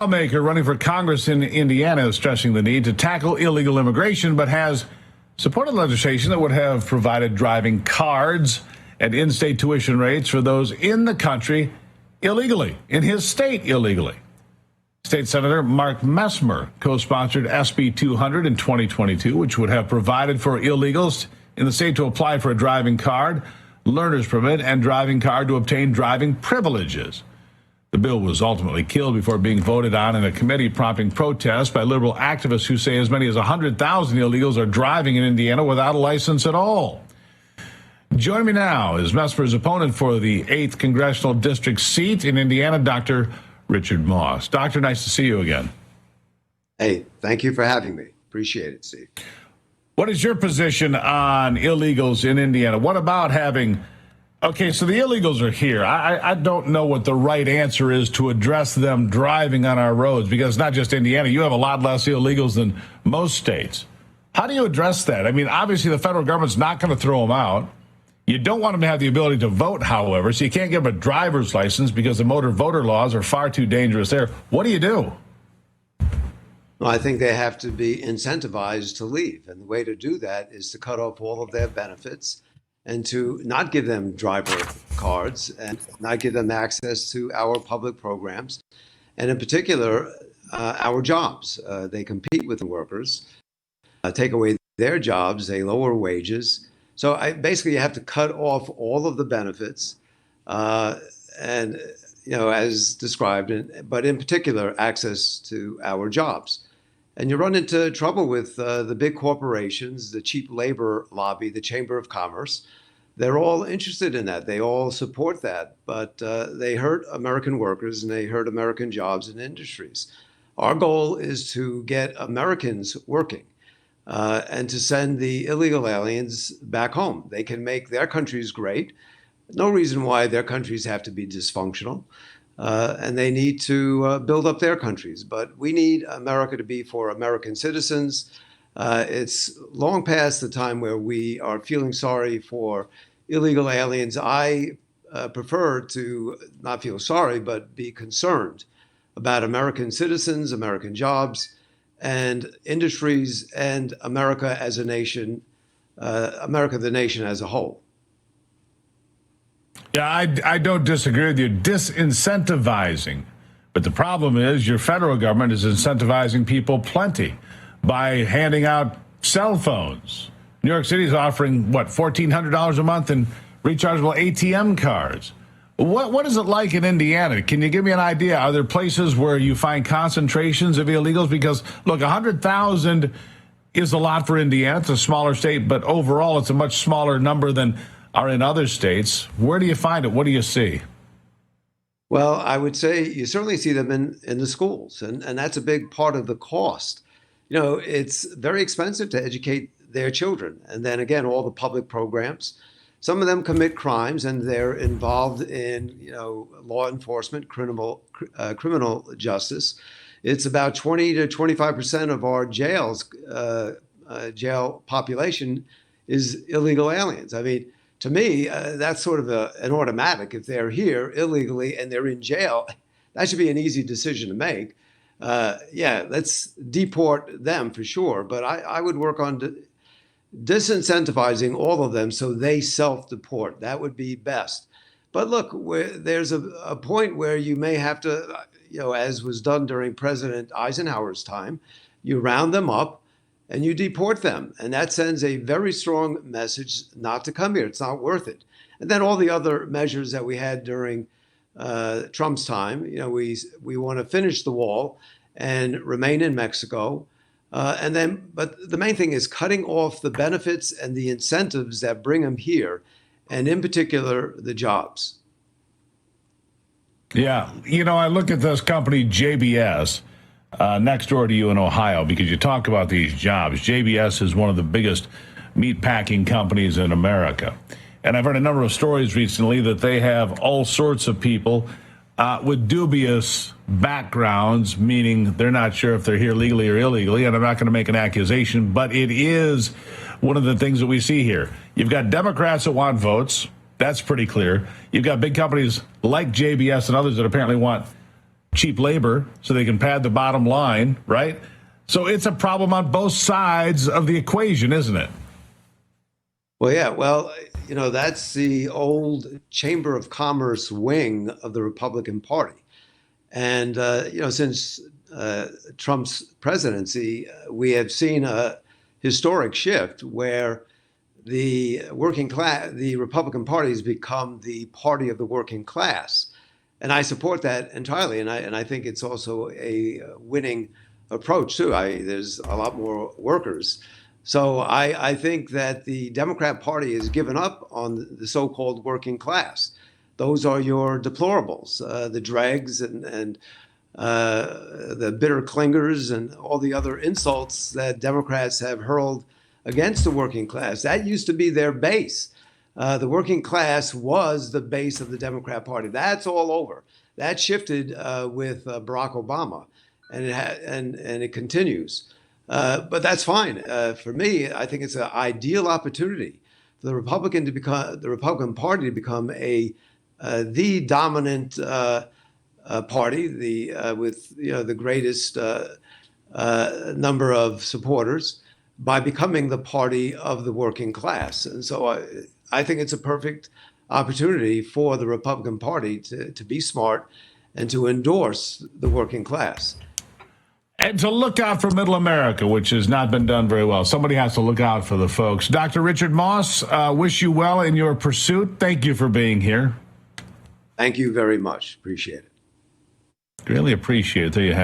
Lawmaker running for Congress in Indiana is stressing the need to tackle illegal immigration, but has supported legislation that would have provided driving cards and in-state tuition rates for those in the country illegally, in his state illegally. State Senator Mark Messmer co-sponsored SB 200 in 2022, which would have provided for illegals in the state to apply for a driving card, learner's permit, and driving card to obtain driving privileges. The bill was ultimately killed before being voted on in a committee, prompting protests by liberal activists who say as many as 100,000 illegals are driving in Indiana without a license at all. Joining me now is Messmer's opponent for the 8th Congressional District seat in Indiana, Dr. Richard Moss. Doctor, nice to see you again. Hey, thank you for having me. Appreciate it, Steve. What is your position on illegals in Indiana? What about having... Okay, so the illegals are here. I don't know what the right answer is to address them driving on our roads, because not just Indiana, you have a lot less illegals than most states. How do you address that? I mean, obviously the federal government's not going to throw them out. You don't want them to have the ability to vote, however, so you can't give them a driver's license because the motor voter laws are far too dangerous there. What do you do? Well, I think they have to be incentivized to leave. And the way to do that is to cut off all of their benefits and to not give them driver cards and not give them access to our public programs, and in particular, our jobs. They compete with the workers, take away their jobs, they lower wages. So basically, you have to cut off all of the benefits, and as described, but in particular, access to our jobs. And you run into trouble with the big corporations, the cheap labor lobby, the Chamber of Commerce. They're all interested in that. They all support that. But they hurt American workers and they hurt American jobs and industries. Our goal is to get Americans working and to send the illegal aliens back home. They can make their countries great. No reason why their countries have to be dysfunctional. And they need to build up their countries. But we need America to be for American citizens. It's long past the time where we are feeling sorry for illegal aliens. I prefer to not feel sorry, but be concerned about American citizens, American jobs, and industries, and America as a nation, America the nation as a whole. Yeah, I don't disagree with you. Disincentivizing. But the problem is your federal government is incentivizing people plenty by handing out cell phones. New York City is offering, $1,400 a month in rechargeable ATM cards. What is it like in Indiana? Can you give me an idea? Are there places where you find concentrations of illegals? Because, look, 100,000 is a lot for Indiana. It's a smaller state, but overall it's a much smaller number than are in other states. Where do you find it? What do you see? Well, I would say you certainly see them in the schools, and that's a big part of the cost. It's very expensive to educate their children. And then again, all the public programs, some of them commit crimes and they're involved in, law enforcement, criminal justice. It's about 20 to 25% of our jail population is illegal aliens. I mean, to me, that's sort of an automatic. If they're here illegally and they're in jail, that should be an easy decision to make. Let's deport them for sure. But I would work on disincentivizing all of them so they self-deport. That would be best. But look, there's a point where you may have to, as was done during President Eisenhower's time, you round them up and you deport them. And that sends a very strong message not to come here. It's not worth it. And then all the other measures that we had during Trump's time, we want to finish the wall and remain in Mexico. But the main thing is cutting off the benefits and the incentives that bring them here, and in particular, the jobs. Yeah. I look at this company, JBS, next door to you in Ohio, because you talk about these jobs. JBS is one of the biggest meat packing companies in America. And I've heard a number of stories recently that they have all sorts of people with dubious backgrounds, meaning they're not sure if they're here legally or illegally, and I'm not going to make an accusation, but it is one of the things that we see here. You've got Democrats that want votes. That's pretty clear. You've got big companies like JBS and others that apparently want cheap labor so they can pad the bottom line, right? So it's a problem on both sides of the equation, isn't it? Well, yeah. Well, that's the old Chamber of Commerce wing of the Republican Party. And, since Trump's presidency, we have seen a historic shift where the working class, the Republican Party has become the party of the working class. And I support that entirely. And I think it's also a winning approach, too. There's a lot more workers. So I think that the Democrat Party has given up on the so-called working class. Those are your deplorables, the dregs and the bitter clingers and all the other insults that Democrats have hurled against the working class. That used to be their base. The working class was the base of the Democrat Party. That's all over. That shifted with Barack Obama, and it continues. But that's fine. For me, I think it's an ideal opportunity for the Republican Party to become the dominant party, with the greatest number of supporters, by becoming the party of the working class. And so I think it's a perfect opportunity for the Republican Party to be smart and to endorse the working class. And to look out for middle America, which has not been done very well. Somebody has to look out for the folks. Dr. Richard Moss, wish you well in your pursuit. Thank you for being here. Thank you very much. Appreciate it. Really appreciate it. There you have